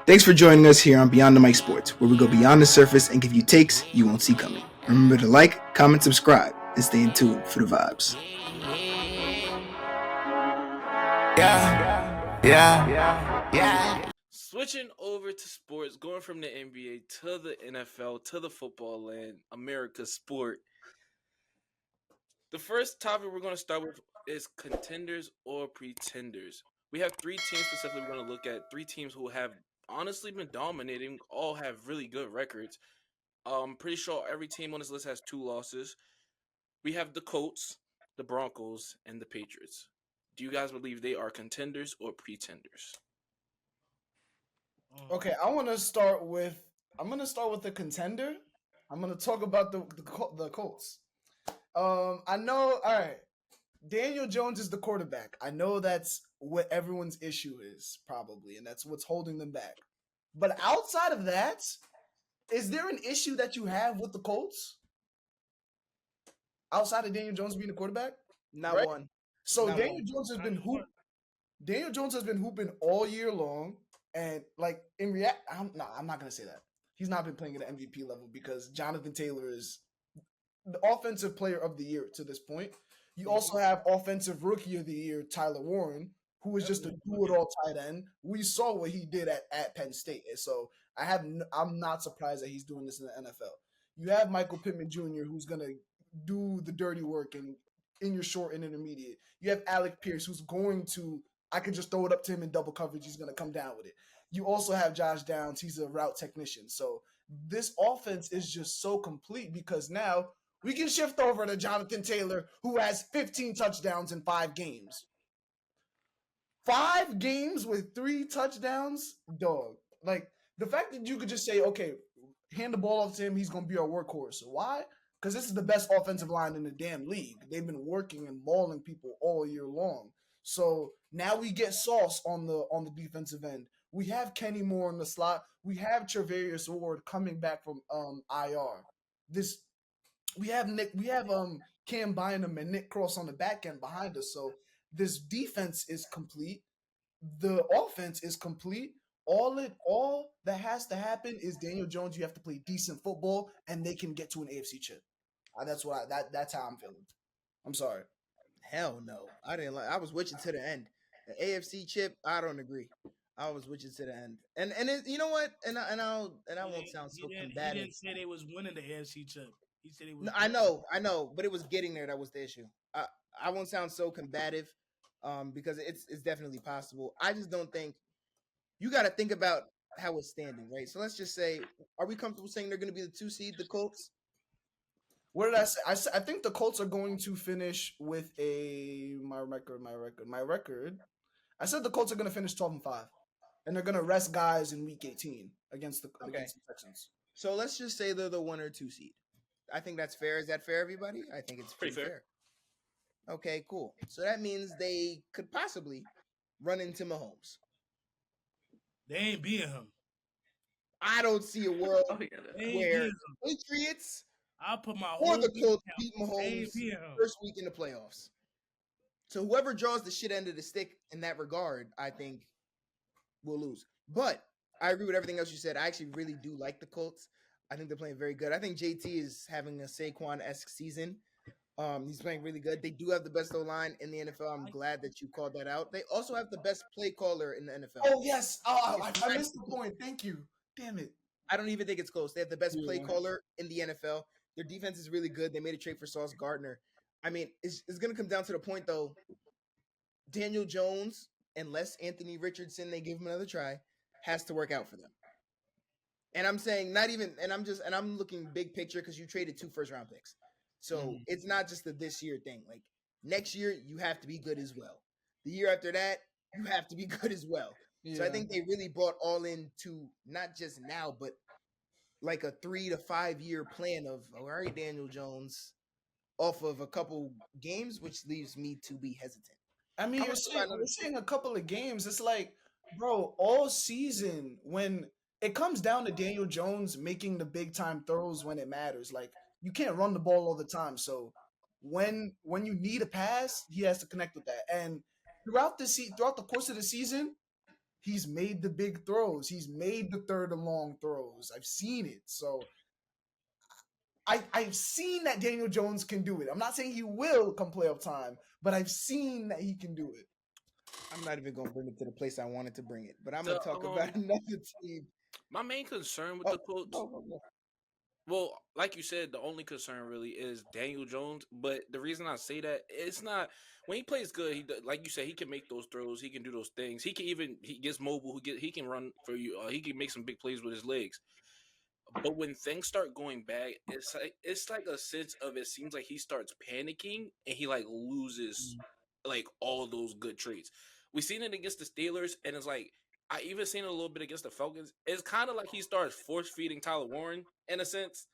Thanks for joining us here on Beyond the Mic Sports, where we go beyond the surface and give you takes you won't see coming. Remember to like, comment, subscribe, and stay in tune for the vibes. Yeah. Switching over to sports, going from the NBA to the NFL to the football land, America's sport. The first topic we're going to start with is contenders or pretenders. We have three teams specifically we're going to look at. Three teams who have honestly been dominating, all have really good records. I'm pretty sure every team on this list has 2 losses. We have the Colts, the Broncos, and the Patriots. Do you guys believe they are contenders or pretenders? Okay, I'm gonna start with the contender. I'm gonna talk about the Colts. I know. All right, Daniel Jones is the quarterback. I know that's what everyone's issue is probably, and that's what's holding them back. But outside of that, is there an issue that you have with the Colts? Outside of Daniel Jones being the quarterback? Not right? one. So Not Daniel one. Jones has been Daniel Jones has been hooping all year long, and like I'm not gonna say that. He's not been playing at an MVP level because Jonathan Taylor is the offensive player of the year to this point. You also have offensive rookie of the year Tyler Warren, who is just a do-it-all tight end. We saw what he did at Penn State, and so I'm not surprised that he's doing this in the NFL. You have Michael Pittman Jr., who's gonna do the dirty work in your short and intermediate. You have Alec Pierce, who's going to, I could just throw it up to him in double coverage. He's going to come down with it. You also have Josh Downs. He's a route technician. So this offense is just so complete because now we can shift over to Jonathan Taylor, who has 15 touchdowns in 5 games. 5 games with 3 touchdowns, dog. Like, the fact that you could just say, okay, hand the ball off to him, he's going to be our workhorse. Why? Because this is the best offensive line in the damn league. They've been working and mauling people all year long. So now we get Sauce on the defensive end. We have Kenny Moore in the slot. We have Travarius Ward coming back from IR. We have Cam Bynum and Nick Cross on the back end behind us. So this defense is complete. The offense is complete. All that has to happen is Daniel Jones. You have to play decent football, and they can get to an AFC chip. That's how I'm feeling. I'm sorry. Hell no. I didn't like. I was with you to the end. The AFC chip. I don't agree. I was with you to the end. And you know what? And I won't sound so combative. He didn't say they was winning the AFC chip. He said he was. I know, but it was getting there that was the issue. I won't sound so combative, because it's definitely possible. I just don't think you got to think about how it's standing, right? So let's just say, are we comfortable saying they're going to be the 2 seed, the Colts? What did I say? I think the Colts are going to finish with my record. I said the Colts are going to finish 12-5, and they're going to rest guys in Week 18 against the Texans. So let's just say they're the 1 or 2 seed. I think that's fair. Is that fair, everybody? I think it's pretty fair. Okay, cool. So that means they could possibly run into Mahomes. They ain't beating him. I don't see a world where Patriots I'll put my or the whole Colts beat Mahomes first week in the playoffs. So whoever draws the shit end of the stick in that regard, I think will lose. But I agree with everything else you said. I actually really do like the Colts. I think they're playing very good. I think JT is having a Saquon-esque season. He's playing really good. They do have the best O-line in the NFL. I'm glad that you called that out. They also have the best play caller in the NFL. Oh, yes. I missed the point. Thank you. Damn it. I don't even think it's close. They have the best play caller in the NFL. Their defense is really good. They made a trade for Sauce Gardner. I mean, it's going to come down to the point, though. Daniel Jones, unless Anthony Richardson, they give him another try, has to work out for them. And I'm saying I'm looking big picture because you traded 2 first-round picks. So it's not just this year thing. Like, next year, you have to be good as well. The year after that, you have to be good as well. Yeah. So I think they really brought all into not just now, but like a 3 to 5 year plan of, all right, Daniel Jones, off of a couple games, which leaves me to be hesitant. I mean, you're saying a couple of games. It's like, bro, all season when it comes down to Daniel Jones making the big time throws when it matters, like, you can't run the ball all the time. So when you need a pass, he has to connect with that. And throughout the course of the season, he's made the big throws. He's made the third and long throws. I've seen it. So I've seen that Daniel Jones can do it. I'm not saying he will come playoff time, but I've seen that he can do it. I'm not even going to bring it to the place I wanted to bring it, but I'm going to talk about another team. My main concern with the Colts, well, like you said, the only concern really is Daniel Jones. But the reason I say that, it's not when he plays good. Like you said, he can make those throws. He can do those things. He gets mobile. He can run for you. He can make some big plays with his legs. But when things start going bad, it's like a sense of, it seems like he starts panicking and he like loses like all those good traits. We've seen it against the Steelers, and it's like I even seen it a little bit against the Falcons. It's kind of like he starts force feeding Tyler Warren in a sense,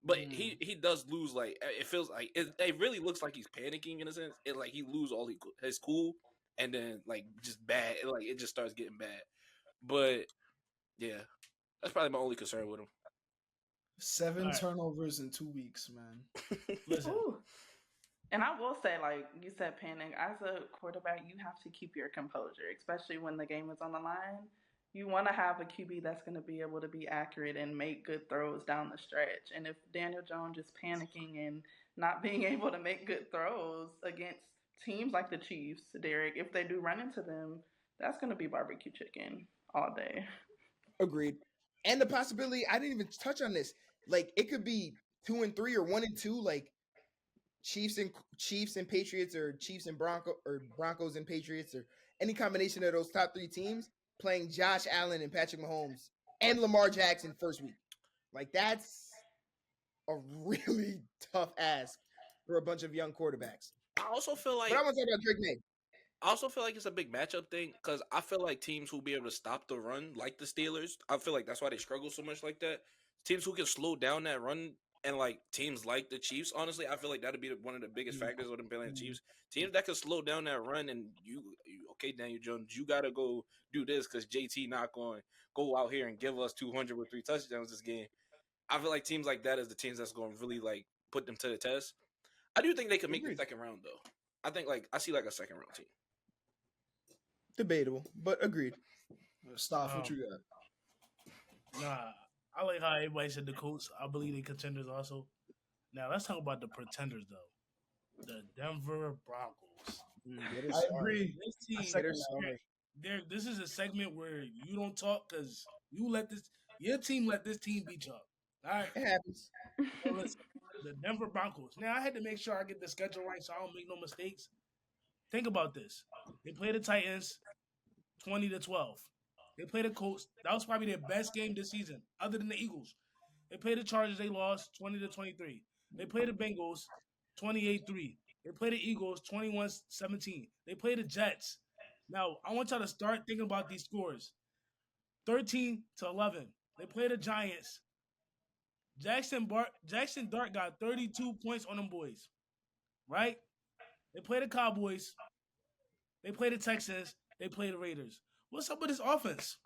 but he does lose. Like it feels like it really looks like he's panicking in a sense. It like he lose all his cool, and then like just bad. It just starts getting bad. But yeah, that's probably my only concern with him. 7 turnovers in 2 weeks, man. Listen. Ooh. And I will say, like you said, panic. As a quarterback, you have to keep your composure, especially when the game is on the line. You want to have a QB that's going to be able to be accurate and make good throws down the stretch. And if Daniel Jones is panicking and not being able to make good throws against teams like the Chiefs, Derek, if they do run into them, that's going to be barbecue chicken all day. Agreed. And the possibility, I didn't even touch on this. Like, it could be 2-3 or 1-2, like Chiefs and Patriots, or Chiefs and Broncos and Patriots, or any combination of those top 3 teams playing Josh Allen and Patrick Mahomes and Lamar Jackson first week. Like, that's a really tough ask for a bunch of young quarterbacks. I also feel like, but I want to talk about Drake May. I also feel like it's a big matchup thing, because I feel like teams who be able to stop the run, like the Steelers, I feel like that's why they struggle so much like that. Teams who can slow down that run, and like teams like the Chiefs, honestly, I feel like that'd be one of the biggest factors of them playing the Chiefs. Teams that can slow down that run, and you okay, Daniel Jones, you gotta go do this because JT not going to go out here and give us 200 with 3 touchdowns this game. I feel like teams like that is the teams that's going to really like put them to the test. I do think they could make the second round though. I think I see like a second round team. Debatable, but agreed. Staph, what you got? Nah, I like how everybody said the Colts. I believe they contenders also. Now let's talk about the pretenders though. The Denver Broncos. I agree. This team, this is a segment where you don't talk because your team let this team beat y'all. All right, it happens. So listen, the Denver Broncos. Now I had to make sure I get the schedule right so I don't make no mistakes. Think about this. They play the Titans 20-12. They play the Colts. That was probably their best game this season, other than the Eagles. They play the Chargers. They lost 20-23. They play the Bengals 28-3. They play the Eagles 21-17. They play the Jets. Now, I want y'all to start thinking about these scores. 13-11. They play the Giants. Jackson Dart got 32 points on them boys. Right? They play the Cowboys. They play the Texans. They play the Raiders. What's up with this offense?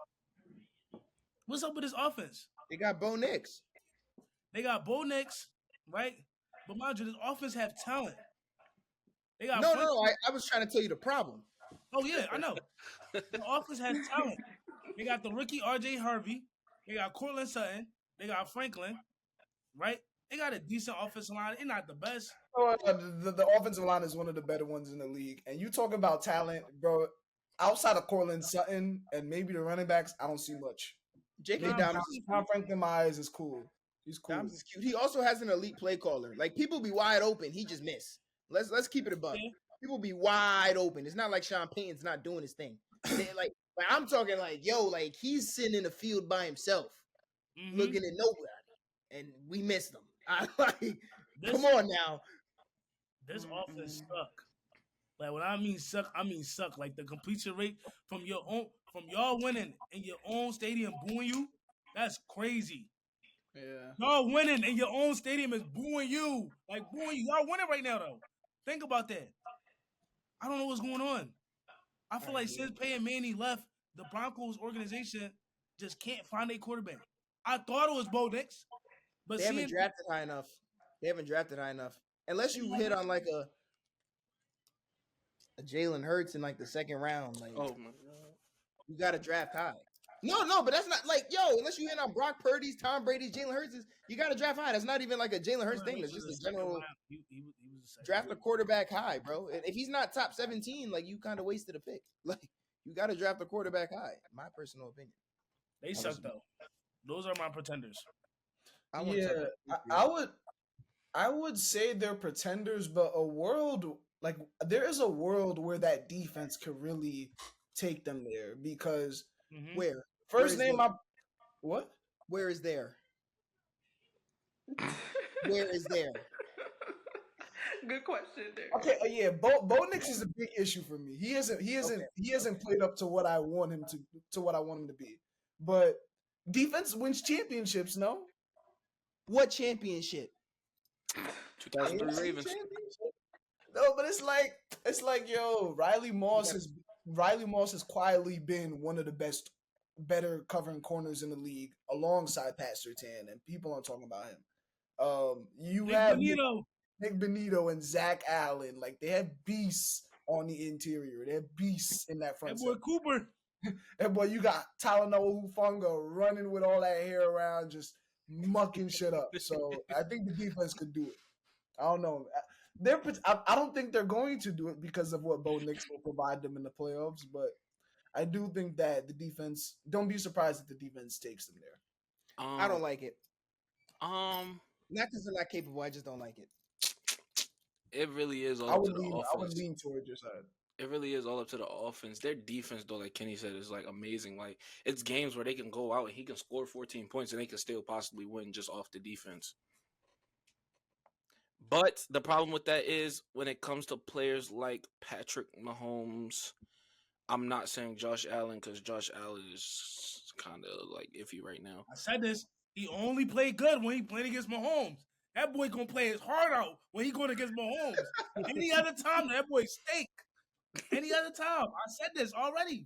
What's up with this offense? They got Bo Nix. Right? But mind you, this offense have talent. They got No, I was trying to tell you the problem. Oh, yeah, I know. The offense has talent. They got the rookie R.J. Harvey. They got Cortland Sutton. They got Franklin. Right? They got a decent offensive line. They're not the best. The offensive line is one of the better ones in the league. And you talk about talent, bro. Outside of Cortland Sutton and maybe the running backs, I don't see much. J.K. Dobbins. Tom Franklin Myers is cool. He's cool. Dobbins is cute. He also has an elite play caller. Like, people be wide open. He just miss. Let's keep it a buck. Yeah. People be wide open. It's not like Sean Payton's not doing his thing. like I'm talking like, like he's sitting in the field by himself, looking at nobody, and we missed him. Come on now. This offense suck. Like, when I mean suck, I mean suck. Like, the completion rate from y'all winning in your own stadium booing you, that's crazy. Yeah. Y'all winning in your own stadium is booing you. Like, booing you. Y'all winning right now, though. Think about that. I don't know what's going on. I feel like since Peyton Manning left, the Broncos organization just can't find a quarterback. I thought it was Bo Nix, but they haven't drafted high enough. Unless you hit on like a Jalen Hurts in like the second round. Like, oh my god. You got to draft high. No, but that's not like, unless you hit on Brock Purdy's, Tom Brady's, Jalen Hurts', you got to draft high. That's not even like a Jalen Hurts thing. That's just a general draft a quarterback high, bro. If he's not top 17, like, you kind of wasted a pick. Like, you got to draft a quarterback high, my personal opinion. They suck, though. Those are my pretenders. I would say they're pretenders, but there is a world where that defense could really take them there because where what? Where is there? Where is there? Good question, Derek. Okay, Bo Nix is a big issue for me. He hasn't played up to what I want him to be. But defense wins championships, no? What championship? 2003 Ravens. No, but it's like Riley Moss has quietly been one of the better covering corners in the league alongside Pat Surtain, and people aren't talking about him. You have Nick Benito and Zach Allen, like they have beasts on the interior. They have beasts in that front. That boy Cooper. And boy, you got Talanoa Hufanga running with all that hair around, just mucking shit up. So I think the defense could do it. I don't know. I don't think they're going to do it because of what Bo Nix will provide them in the playoffs, but I do think that the defense. Don't be surprised if the defense takes them there. I don't like it. Not because they're not capable. I just don't like it. It really is all up to the offense. I would lean towards your side. It really is all up to the offense. Their defense, though, like Kenny said, is like amazing. Like it's games where they can go out and he can score 14 points and they can still possibly win just off the defense. But the problem with that is when it comes to players like Patrick Mahomes, I'm not saying Josh Allen because Josh Allen is kind of like iffy right now. I said this. He only played good when he played against Mahomes. That boy gonna play his heart out when he going against Mahomes. Any other time, that boy stink. Any other time. I said this already.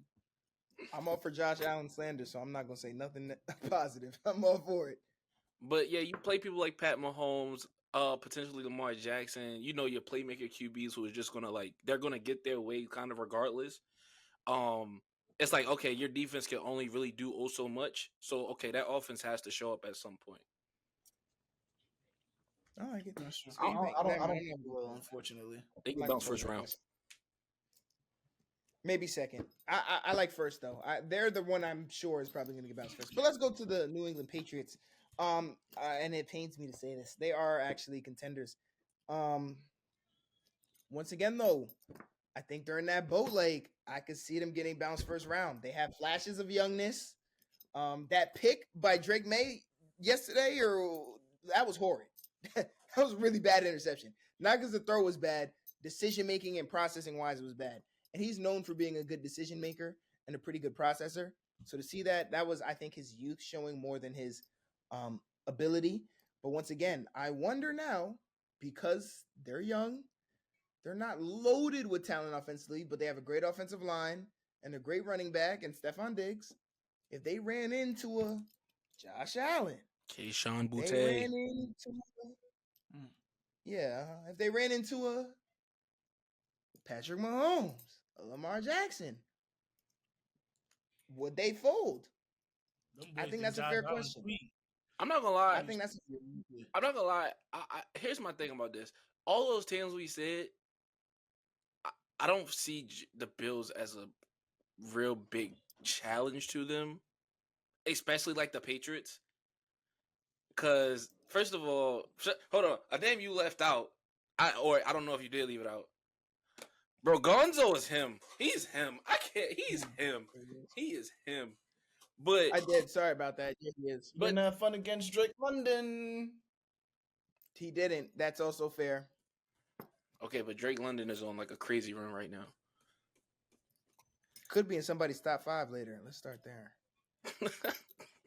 I'm all for Josh Allen slander, so I'm not gonna say nothing positive. I'm all for it. But yeah, you play people like Pat Mahomes, potentially Lamar Jackson. You know your playmaker QBs who is just gonna they're gonna get their way kind of regardless. It's like, okay, your defense can only really do so much. So okay, that offense has to show up at some point. I get that. I don't think well, unfortunately. They can bounce first round. Maybe second. I like first though. They're the one I'm sure is probably going to get bounced first. But let's go to the New England Patriots. And it pains me to say this, they are actually contenders. Once again though, I think they're in that boat. Like I could see them getting bounced first round. They have flashes of youngness. That pick by Drake May yesterday, that was horrid. That was a really bad interception. Not because the throw was bad, decision making and processing wise it was bad. And he's known for being a good decision maker and a pretty good processor. So to see that was, I think, his youth showing more than his ability. But once again, I wonder now, because they're young, they're not loaded with talent offensively, but they have a great offensive line and a great running back and Stephon Diggs. If they ran into a Josh Allen, Keyshawn Boutte, if they ran into a Patrick Mahomes, a Lamar Jackson, would they fold? I think that's a fair question. I'm not gonna lie. I think that's. I'm not gonna lie. Here's my thing about this. All those teams we said, I don't see the Bills as a real big challenge to them, especially like the Patriots. Because first of all, hold on, a name you left out. I don't know if you did leave it out. Bro, Gonzo is him. He's him. I can't. He's him. He is him. But I did. Sorry about that. Yeah, he is. But not fun against Drake London. He didn't. That's also fair. Okay, but Drake London is on like a crazy run right now. Could be in somebody's top 5 later. Let's start there.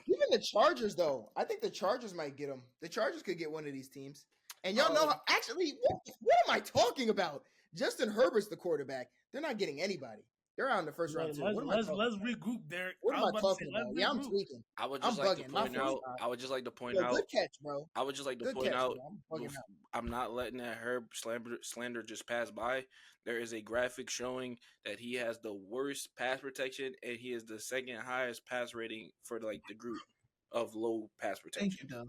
Even the Chargers, though. I think the Chargers might get him. The Chargers could get one of these teams. And y'all know, actually, what am I talking about? Justin Herbert's the quarterback. They're not getting anybody. They're out in the first round too. What am I Let's talking? regroup, Derek. What am I about to talking say, let's about? Yeah, I'm regroup. tweaking. I would I'm just like to bugging. My point out. fault. I would just like to point Yo, out. good catch, bro. I would just like to Good point catch, out. bro. I'm bugging out. I'm not letting that Herb slander just pass by. There is a graphic showing that he has the worst pass protection, and he is the second highest pass rating for like the group of low pass protection. Thank you, Dell.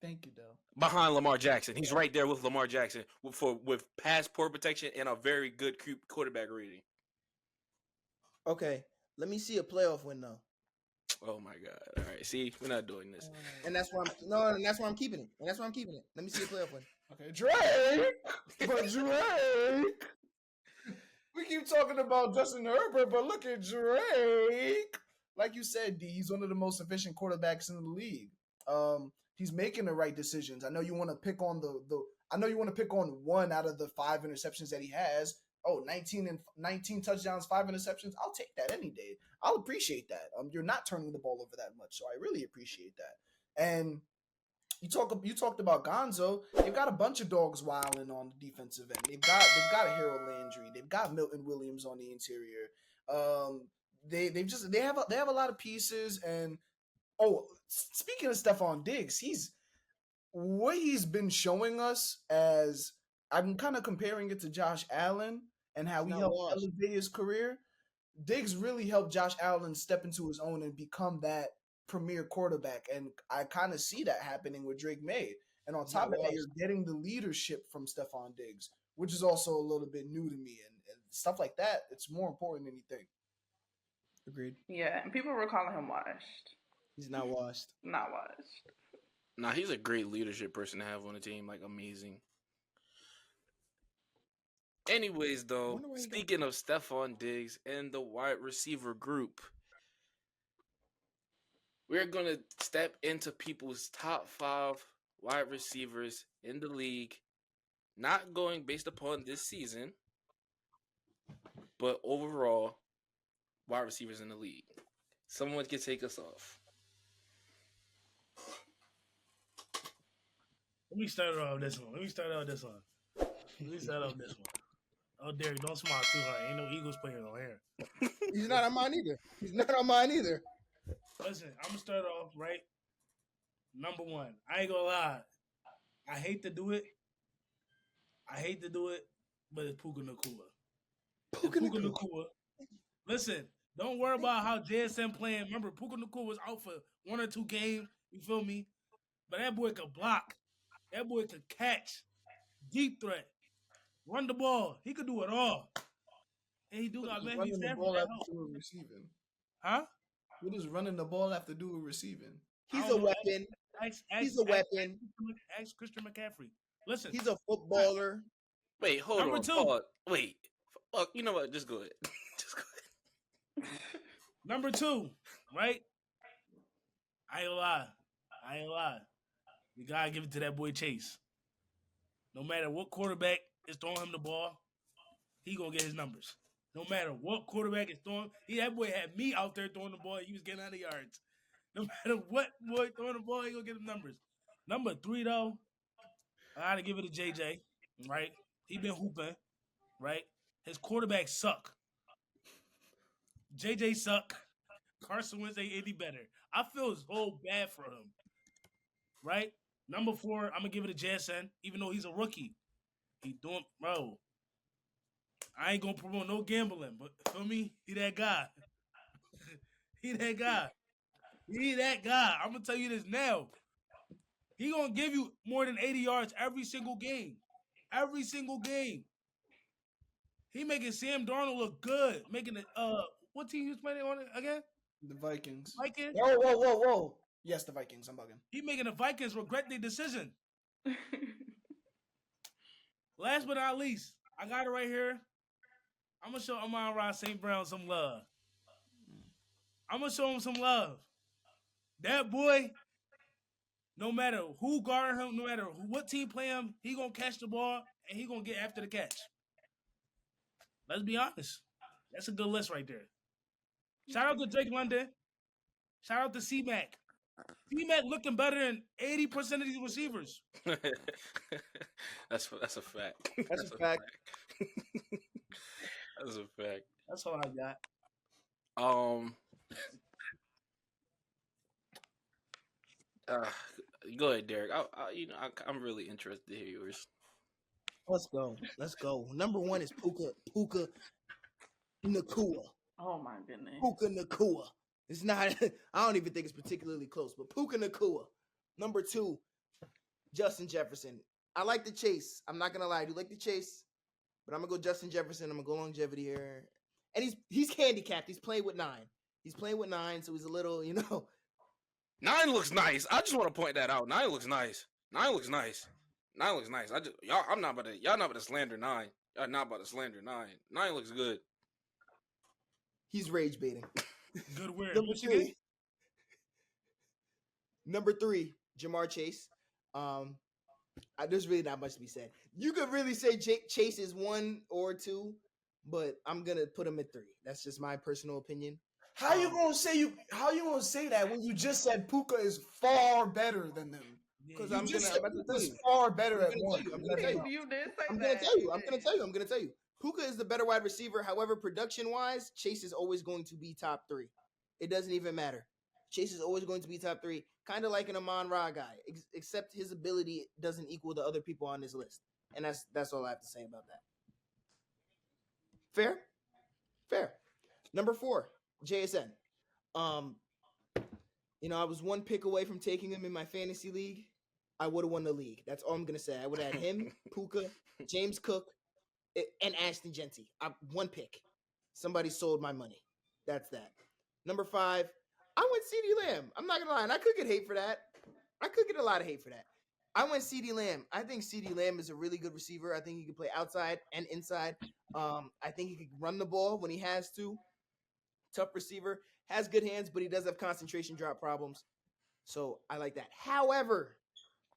Thank you, Dell. Behind Lamar Jackson, he's right there with Lamar Jackson with pass poor protection and a very good quarterback rating. Okay, let me see a playoff win though. Oh my God! All right, see, we're not doing this. And that's why I'm keeping it. Let me see a playoff win. Okay, Drake. But Drake. We keep talking about Justin Herbert, but look at Drake. Like you said, D, he's one of the most efficient quarterbacks in the league. He's making the right decisions. I know you want to pick on I know you want to pick on one out of the 5 interceptions that he has. Oh, 19 touchdowns, 5 interceptions. I'll take that any day. I'll appreciate that. You're not turning the ball over that much, so I really appreciate that. And you talked about Gonzo. They've got a bunch of dogs wilding on the defensive end. They've got a Harold Landry. They've got Milton Williams on the interior. They have a lot of pieces. And speaking of Stephon Diggs, what he's been showing us as I'm kind of comparing it to Josh Allen and how he helped elevate his career. Diggs really helped Josh Allen step into his own and become that premier quarterback, and I kind of see that happening with Drake May. And on top of that, you're getting the leadership from Stephon Diggs, which is also a little bit new to me, and stuff like that. It's more important than you think. Agreed. Yeah, and people were calling him washed. He's not washed. Not washed. Nah, he's a great leadership person to have on the team. Like, amazing. Anyways, though, speaking of Stephon Diggs and the wide receiver group, we're going to step into people's top 5 wide receivers in the league, not going based upon this season, but overall wide receivers in the league. Someone can take us off. Let me start off this one. Oh, Derek, don't smile too hard. Ain't no Eagles player on here. He's not on mine either. Listen, I'm going to start off, right? Number 1. I ain't going to lie. I hate to do it, but it's Puka Nacua. Listen, don't worry about how JSN playing. Remember, Puka Nacua was out for 1 or 2 games. You feel me? But that boy could block. That boy could catch. Deep threat. Run the ball. He could do it all. And he do got man. He's running the ball after doing receiving. Huh? What does running the ball have to do with receiving? He's a weapon. He's a weapon. Ask Christian McCaffrey. Listen. He's a footballer. Wait, hold on. Number 2. Wait. You know what? Just go ahead. Just go ahead. Number 2, right? I ain't gonna lie. You gotta give it to that boy Chase. No matter what quarterback is throwing him the ball, he gonna get his numbers. No matter what quarterback is throwing, that boy had me out there throwing the ball. He was getting out of yards. No matter what boy throwing the ball, he gonna get his numbers. Number 3 though, I gotta give it to JJ. Right? He been hooping. Right? His quarterbacks suck. JJ suck. Carson Wentz ain't any better. I feel so bad for him. Right? Number 4, I'm gonna give it to JSN, even though he's a rookie. He doing, bro. I ain't gonna promote no gambling, but feel me? He that guy. He that guy. I'm gonna tell you this now. He gonna give you more than 80 yards every single game. He making Sam Darnold look good. Making it. What team he was playing on it again? The Vikings. Vikings. Whoa. Yes, the Vikings. I'm bugging. He making the Vikings regret their decision. Last but not least, I got it right here. I'm gonna show Amon-Ra St. Brown some love. I'm gonna show him some love. That boy, no matter who guard him, no matter what team play him, he gonna catch the ball and he gonna get after the catch. Let's be honest. That's a good list right there. Shout out to Drake London. Shout out to C-Mac. C-Mac looking better than 80% of these receivers. That's a fact. That's a fact. That's a fact. That's all I got. Go ahead, Derek. I'm really interested to hear yours. Let's go. Number one is Puka Nacua. Oh my goodness. Puka Nacua. It's not. I don't even think it's particularly close, but Puka Nacua. Number two, Justin Jefferson. I like the chase. I'm not gonna lie. I do like the chase, but I'm gonna go Justin Jefferson. I'm gonna go longevity here, and he's handicapped. He's playing with 9. He's playing with 9, so he's a little, 9 looks nice. I just want to point that out. 9 looks nice. 9 looks nice. 9 looks nice. Y'all not about to slander 9. Y'all not about to slander 9. 9 looks good. He's rage baiting. Good word. Number 3, Jamar Chase. There's really not much to be said. You could really say Chase is 1 or 2, but I'm gonna put him at 3. That's just my personal opinion. How you gonna say that when you just said Puka is far better than them? Because I'm far better at 1. I'm gonna tell you. Puka is the better wide receiver. However, production-wise, Chase is always going to be top 3. It doesn't even matter. Chase is always going to be top 3, kind of like an Amon-Ra guy, except his ability doesn't equal the other people on this list. And that's all I have to say about that. Fair. Number 4, JSN. I was 1 pick away from taking him in my fantasy league. I would have won the league. That's all I'm gonna say. I would have had him, Puka, James Cook, and Ashton Genty. 1 pick. Somebody sold my money. That's that. Number 5, I went CeeDee Lamb. I'm not gonna lie, and I could get hate for that. I could get a lot of hate for that. I went CeeDee Lamb. I think CeeDee Lamb is a really good receiver. I think he can play outside and inside. I think he can run the ball when he has to. Tough receiver, has good hands, but he does have concentration drop problems. So I like that. However,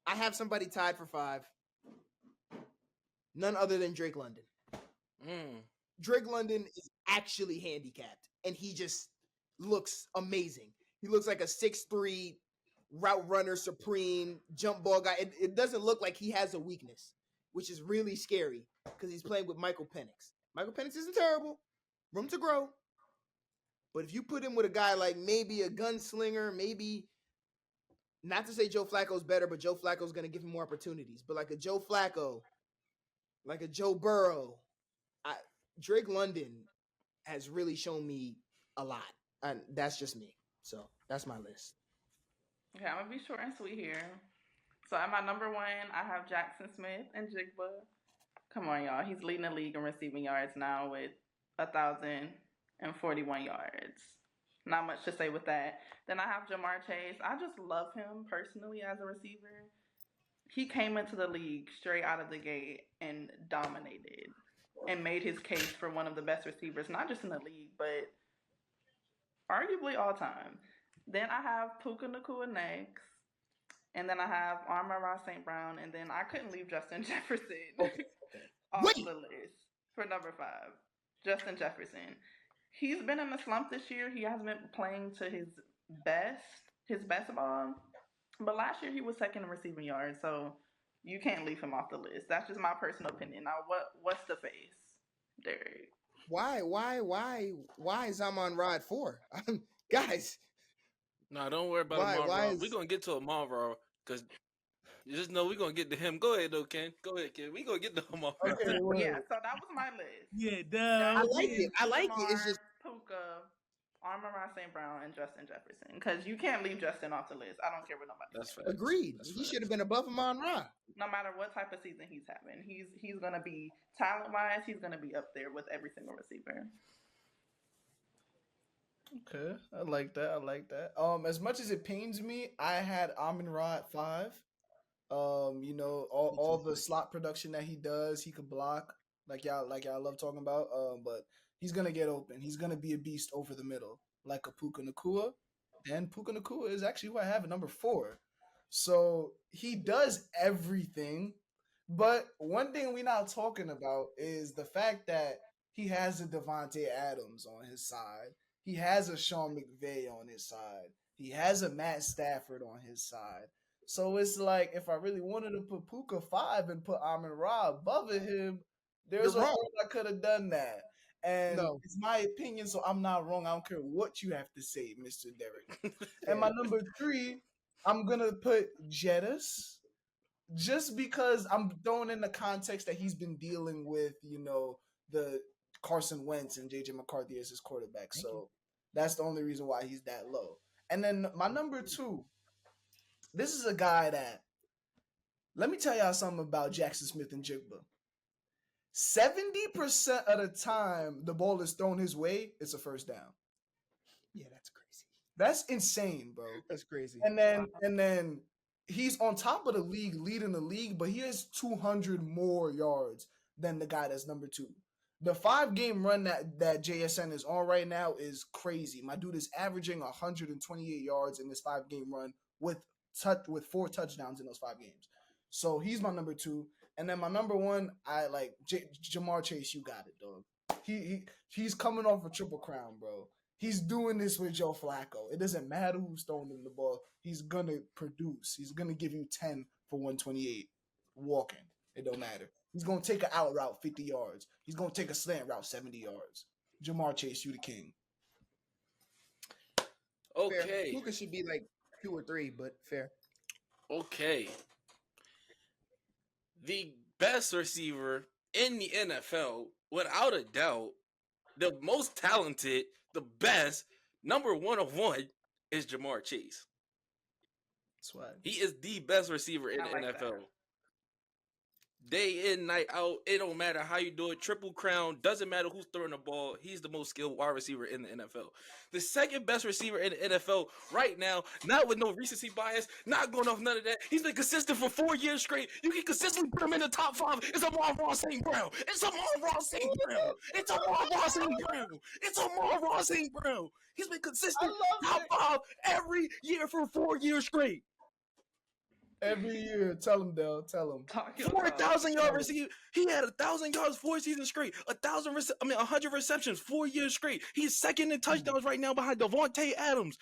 I have somebody tied for 5. None other than Drake London. Drake London is actually handicapped, and he just looks amazing. He looks like a 6'3" route runner, supreme, jump ball guy. It doesn't look like he has a weakness, which is really scary because he's playing with Michael Penix. Michael Penix isn't terrible. Room to grow. But if you put him with a guy like maybe a gunslinger, maybe, not to say Joe Flacco's better, but Joe Flacco's going to give him more opportunities. But like a Joe Flacco, like a Joe Burrow, Drake London has really shown me a lot. And that's just me. So that's my list. Okay, I'm going to be short and sweet here. So at my number 1, I have Jackson Smith and Jigba. Come on, y'all. He's leading the league in receiving yards now with 1,041 yards. Not much to say with that. Then I have Jamar Chase. I just love him personally as a receiver. He came into the league straight out of the gate and dominated and made his case for one of the best receivers, not just in the league, but arguably all time. Then I have Puka Nacua next. And then I have Amon-Ra St. Brown. And then I couldn't leave Justin Jefferson off the list for number 5. Justin Jefferson. He's been in a slump this year. He hasn't been playing to his best ball. But last year he was second in receiving yards, so you can't leave him off the list. That's just my personal opinion. Now, what's the face, Derek? Why is Amon-Ra at 4? Guys. No, don't worry about Amon-Ra. We're going to get to Amon-Ra because just know we're going to get to him. Go ahead, though, Ken. Go ahead, Ken. We're going to get to Amon-Ra. Okay, yeah, so that was my list. Yeah, duh. I like it. It's just Puka, Amon-Ra St. Brown, and Justin Jefferson. Because you can't leave Justin off the list. I don't care what nobody says. Agreed. He should have been above Amon-Ra. No matter what type of season he's having. He's going to be, talent-wise, he's going to be up there with every single receiver. Okay, I like that. As much as it pains me, I had Amon-Ra at 5. All the slot production that he does, he could block like y'all love talking about. But he's gonna get open. He's gonna be a beast over the middle, like a Puka Nacua. And Puka Nacua is actually who I have at number 4. So he does everything. But one thing we're not talking about is the fact that he has a Devontae Adams on his side. He has a Sean McVay on his side. He has a Matt Stafford on his side. So it's like, if I really wanted to put Puka 5 and put Amon-Ra above him, there's a world I could have done that. And No. it's my opinion, so I'm not wrong. I don't care what you have to say, Mr. Derrick. And my number 3, I'm gonna put Jettis, just because I'm throwing in the context that he's been dealing with, the Carson Wentz and JJ McCarthy as his quarterback. So that's the only reason why he's that low. And then my number 2, this is a guy that, let me tell y'all something about Jackson Smith and Jigba. 70% of the time the ball is thrown his way, it's a first down. Yeah, that's crazy. That's insane, bro. That's crazy. And then he's on top of the league, leading the league, but he has 200 more yards than the guy that's number 2. The 5-game run that JSN is on right now is crazy. My dude is averaging 128 yards in this 5-game run with 4 touchdowns in those 5 games. So he's my number 2. And then my number 1, I like Jamar Chase. You got it, dog. He's coming off a triple crown, bro. He's doing this with Joe Flacco. It doesn't matter who's throwing him the ball. He's gonna produce. He's gonna give you 10 for 128 walking. It don't matter. He's gonna take an out route 50 yards. He's gonna take a slant route 70 yards. Jamar Chase, you the king. Okay. Puka should be like 2 or 3, but fair. Okay. The best receiver in the NFL, without a doubt, the most talented, the best, number 1 of 1 is Jamar Chase. Swag. He is the best receiver in the NFL. That. Day in, night out, it don't matter how you do it. Triple crown, doesn't matter who's throwing the ball. He's the most skilled wide receiver in the NFL. The second best receiver in the NFL right now, not with no recency bias, not going off none of that. He's been consistent for 4 years straight. You can consistently put him in the top 5. It's Amon-Ra St. Brown. It's Amon-Ra St. Brown. It's Amon-Ra St. Brown. It's Amon-Ra St. Brown. He's been consistent top 5 every year for 4 years straight. Every year. Tell him, Dell. Tell him. 4,000-yard receiver. He had 1,000 yards 4 seasons straight. 100 receptions 4 years straight. He's second in touchdowns right now behind Devontae Adams.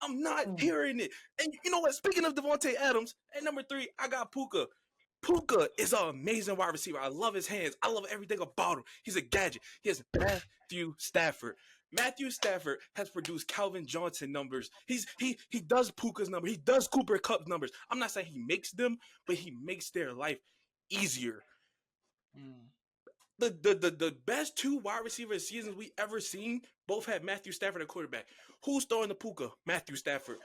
I'm not hearing it. And you know what? Speaking of Devontae Adams, at number 3, I got Puka. Puka is an amazing wide receiver. I love his hands. I love everything about him. He's a gadget. He has Matthew Stafford. Matthew Stafford has produced Calvin Johnson numbers. He does Puka's numbers. He does Cooper Kupp's numbers. I'm not saying he makes them, but he makes their life easier. The best 2 wide receiver seasons we ever seen both had Matthew Stafford at quarterback. Who's throwing the Puka? Matthew Stafford.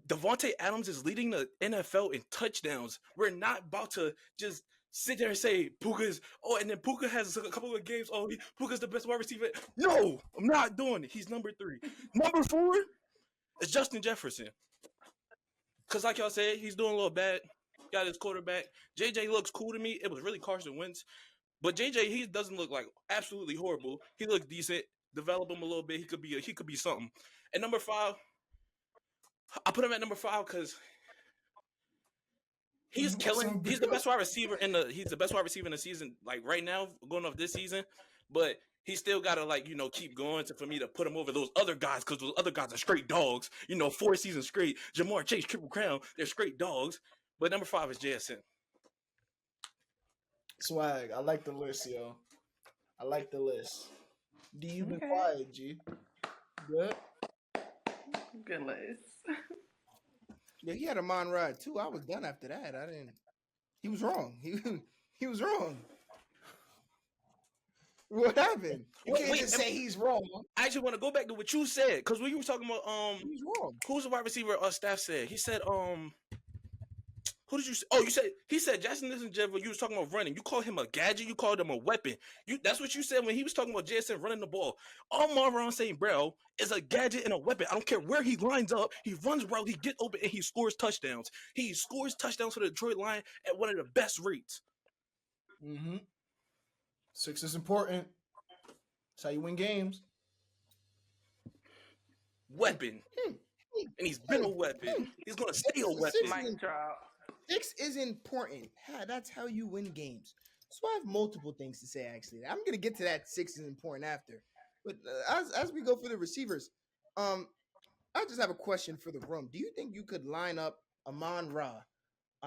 Devontae Adams is leading the NFL in touchdowns. We're not about to just sit there and say Puka's, and then Puka has a couple of games, Puka's the best wide receiver. No, I'm not doing it. He's number 3. Number 4 is Justin Jefferson. Because like y'all said, he's doing a little bad. Got his quarterback. JJ looks cool to me. It was really Carson Wentz. But JJ, he doesn't look like absolutely horrible. He looks decent. Develop him a little bit. He could be something. And number 5, I put him at number 5 because he's killing. He's the best wide receiver he's the best wide receiver in the season, like right now, going off this season. But he still gotta keep going for me to put him over those other guys, because those other guys are straight dogs. 4 seasons straight. Jamar Chase, Triple Crown, they're straight dogs. But number 5 is JSN. Swag. I like the list, yo. I like the list. D, you been quiet, G. Good. Good list. Yeah, he had a Amon-Ra too. I was done after that. I didn't. He was wrong. He was wrong. What happened? You can't just say he's wrong. I actually want to go back to what you said, because when you were talking about He's wrong. who's the wide receiver? Staph said he said who did you say? Oh, he said Jackson isn't Jeff. You was talking about running. You called him a gadget. You called him a weapon. That's what you said when he was talking about JSN running the ball. Amon-Ra St. Brown is a gadget and a weapon. I don't care where he lines up. He runs route. He gets open and he scores touchdowns. He scores touchdowns for the Detroit Lions at one of the best rates. 6 is important. That's how you win games. Weapon. And he's been a weapon. He's gonna stay a weapon. Mic drop. 6 is important. That's how you win games. So I have multiple things to say, actually. I'm going to get to that 6 is important after. But as we go for the receivers, I just have a question for the room. Do you think you could line up Amon-Ra,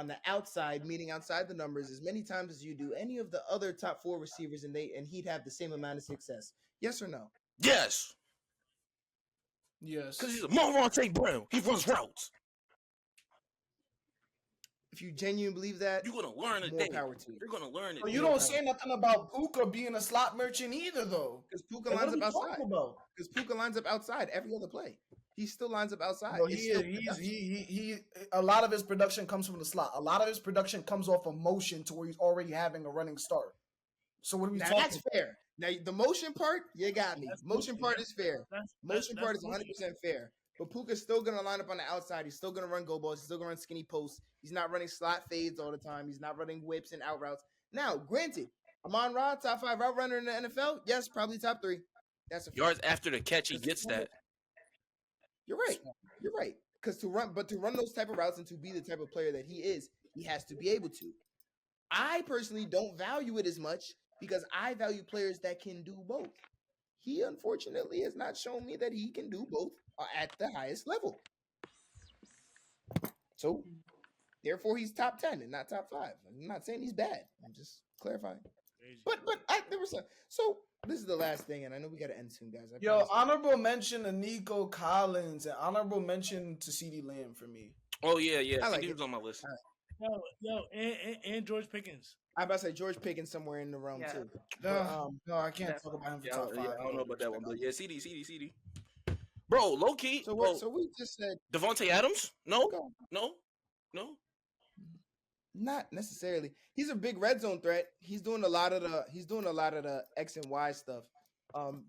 on the outside, meaning outside the numbers, as many times as you do any of the other top 4 receivers, and he'd have the same amount of success? Yes or no? Yes. Yes. Because he's a Monte Brown. He runs routes. If you genuinely believe that, you're gonna learn more it. power to you. You're gonna learn it. But you don't say nothing about Puka being a slot merchant either, though. Because Puka lines up outside. Because Puka lines up outside every other play. He still lines up outside. No, a lot of his production comes from the slot. A lot of his production comes off of motion to where he's already having a running start. So what are we talking? That's fair. Now the motion part, you got me. Motion part is fair. Motion part is 100% fair. But Puka's still gonna line up on the outside. He's still gonna run go balls. He's still gonna run skinny posts. He's not running slot fades all the time. He's not running whips and out routes. Now, granted, Amon-Ra, top 5 route runner in the NFL. Yes, probably top 3. That's a yards after the catch. He gets that. You're right. You're right. Because to run those type of routes and to be the type of player that he is, he has to be able to. I personally don't value it as much because I value players that can do both. He unfortunately has not shown me that he can do both at the highest level. So, therefore, he's top 10 and not top 5. I'm not saying he's bad. I'm just clarifying. But there was so this is the last thing, and I know we got to end soon, guys. Honorable mention to Nico Collins and honorable mention to CeeDee Lamb for me. Oh yeah. I like he was on my list. And George Pickens. I'm about to say George Pickens somewhere in the realm too. No, I can't talk about him for top 5. I don't know about that one, but yeah, CD. Bro, low key. So we just said Devontae Adams? No. Not necessarily. He's a big red zone threat. He's doing a lot of the X and Y stuff.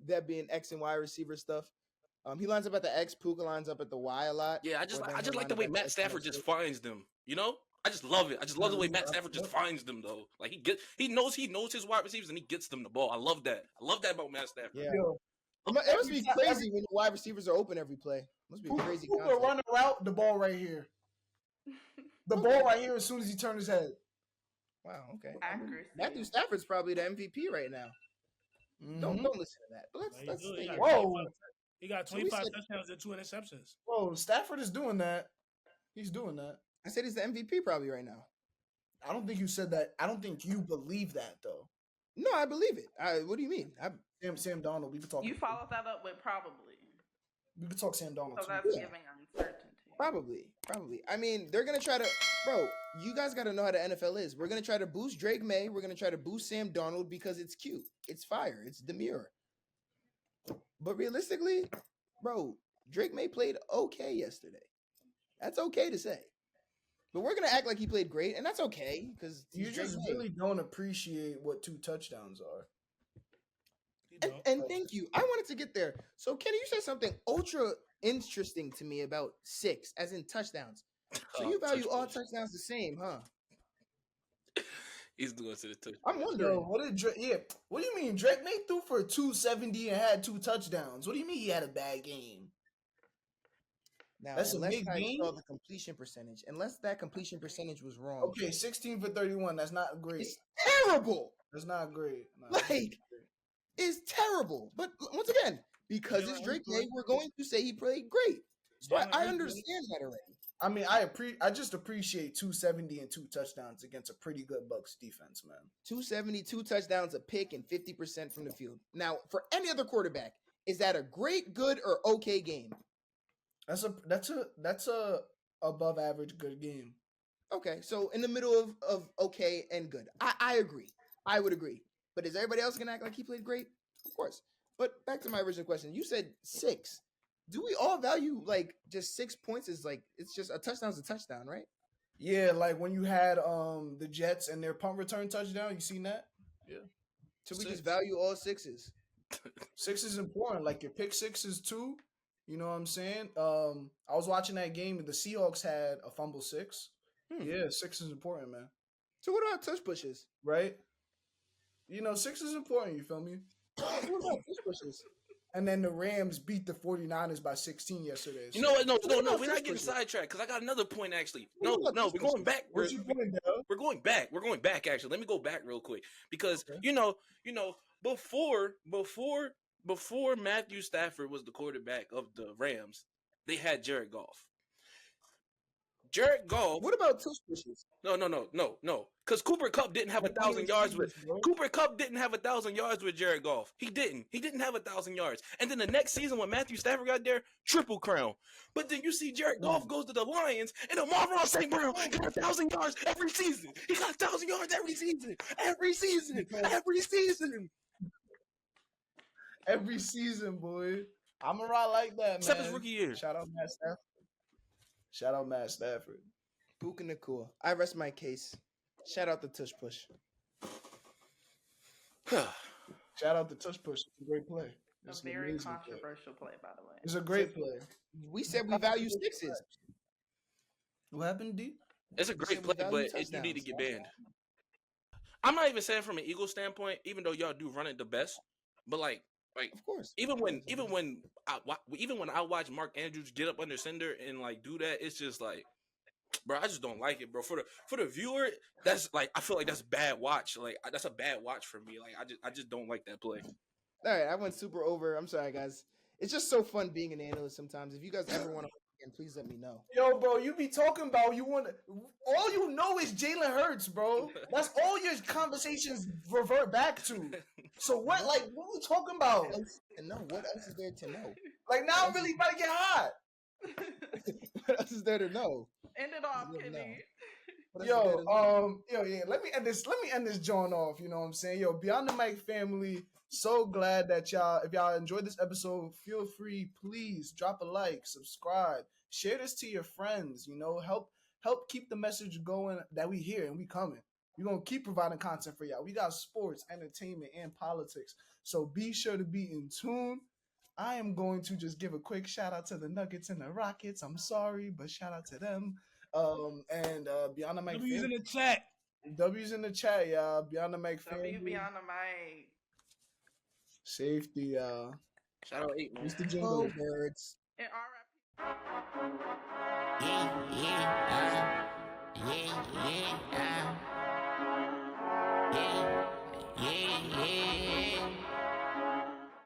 That being X and Y receiver stuff. He lines up at the X. Puka lines up at the Y a lot. Yeah, I just like the way Matt Stafford just finds them. You know, I just love it. I just love the way Matt Stafford just finds them though. Like he knows his wide receivers and he gets them the ball. I love that. I love that about Matt Stafford. Yeah. It must be crazy when the wide receivers are open every play. It must be crazy. Puka run a route, the ball right here. The ball right here as soon as he turned his head. Wow, okay. Accuracy. Matthew Stafford's probably the MVP right now. Mm-hmm. Don't listen to that. But let's stay here. Whoa. He got 25 touchdowns and 2 interceptions. Whoa, Stafford is doing that. He's doing that. I said he's the MVP probably right now. I don't think you said that. I don't think you believe that though. No, I believe it. What do you mean? Sam Donald. We could talk. You followed that up with probably. We could talk Sam Donald. So that's giving uncertainty. Probably. I mean, they're gonna try to. Bro, you guys got to know how the NFL is. We're gonna try to boost Drake May. We're gonna try to boost Sam Donald because it's cute. It's fire. It's demure. But realistically, bro, Drake May played okay yesterday. That's okay to say. But we're gonna act like he played great, and that's okay because you just really don't appreciate what 2 touchdowns are. And thank you. I wanted to get there. So, Kenny, you said something ultra interesting to me about 6, as in touchdowns. So you value all touchdowns the same, huh? He's going to the touchdown. I'm wondering. What do you mean? Drake May threw for 270 and had 2 touchdowns. What do you mean he had a bad game? Now, that's unless a big game. Saw the completion percentage. Unless that completion percentage was wrong. Okay, 16 for 31. That's not great. It's terrible. That's not great. It's terrible. But once again, because it's Drake May, we're going to say he played great. So I understand that already. I mean, I just appreciate 270 and 2 touchdowns against a pretty good Bucs defense, man. 270, 2 touchdowns, a pick, and 50% from the field. Now, for any other quarterback, is that a great, good, or okay game? That's a above average good game. Okay, so in the middle of okay and good. I agree. I would agree. But is everybody else gonna act like he played great? Of course. But back to my original question. You said 6. Do we all value like just 6 points is like it's just a touchdown's a touchdown, right? Yeah, like when you had the Jets and their punt return touchdown, you seen that? Yeah. So we just value all 6s. 6 is important. Like your pick 6 is 2. You know what I'm saying? I was watching that game and the Seahawks had a fumble 6. Yeah, 6 is important, man. So what about touch pushes? Right? 6 is important, you feel me? What about touch pushes? And then the Rams beat the 49ers by 16 yesterday. So. You know what? No, we're not getting sidetracked because I got another point actually. No, we're going back. What's your point, Dell? We're going back. We're going back actually. Let me go back real quick because before Matthew Stafford was the quarterback of the Rams, they had Jared Goff. Jared Goff. What about tush pushes? No. Because Cooper Kupp didn't have 1,000 yards with Cooper Kupp didn't have 1,000 yards with Jared Goff. He didn't have 1,000 yards. And then the next season when Matthew Stafford got there, triple crown. But then you see Jared Goff goes to the Lions, and then Marlon St. Brown got 1,000 yards every season. He got 1,000 yards every season. Every season, boy. I'm a ride like that, man. Except his rookie year. Shout out Matt Stafford. Puka Nakua. I rest my case. Shout out to tush push. Shout out to Tush Push. It's a great play. A very controversial play, by the way. It's a great play. We said we value sixes. What happened, D? It's a great play, but you need to get banned. I'm not even saying from an Eagles standpoint, even though y'all do run it the best, but like of course, even when I watch Mark Andrews get up under center and like do that, it's just like, bro, I just don't like it, bro. For the viewer, that's like, I feel like that's bad watch. Like that's a bad watch for me. Like I just don't like that play. All right, I went super over. I'm sorry, guys. It's just so fun being an analyst sometimes. If you guys ever want to again, please let me know. Yo, bro, you be talking about all you know is Jalen Hurts, bro. That's all your conversations revert back to. So what we talking about? What else is there to know? Like now I'm really about to get hot. What else is there to know? End it off, Kenny. Yeah. Let me end this joint off. You know what I'm saying? Yo, Beyond the Mic family, so glad that if y'all enjoyed this episode, feel free, please drop a like, subscribe, share this to your friends. You know, help keep the message going that we here and we coming. We're gonna keep providing content for y'all. We got sports, entertainment, and politics. So be sure to be in tune. I am going to just give a quick shout out to the Nuggets and the Rockets. I'm sorry, but shout out to them. And Beyond the Mic. W's in the chat. W's in the chat, y'all. Beyond the Mic family. Beyond the Mic. Safety, y'all. Shout out 8, man. Mr. Jingle Birds. And Yeah.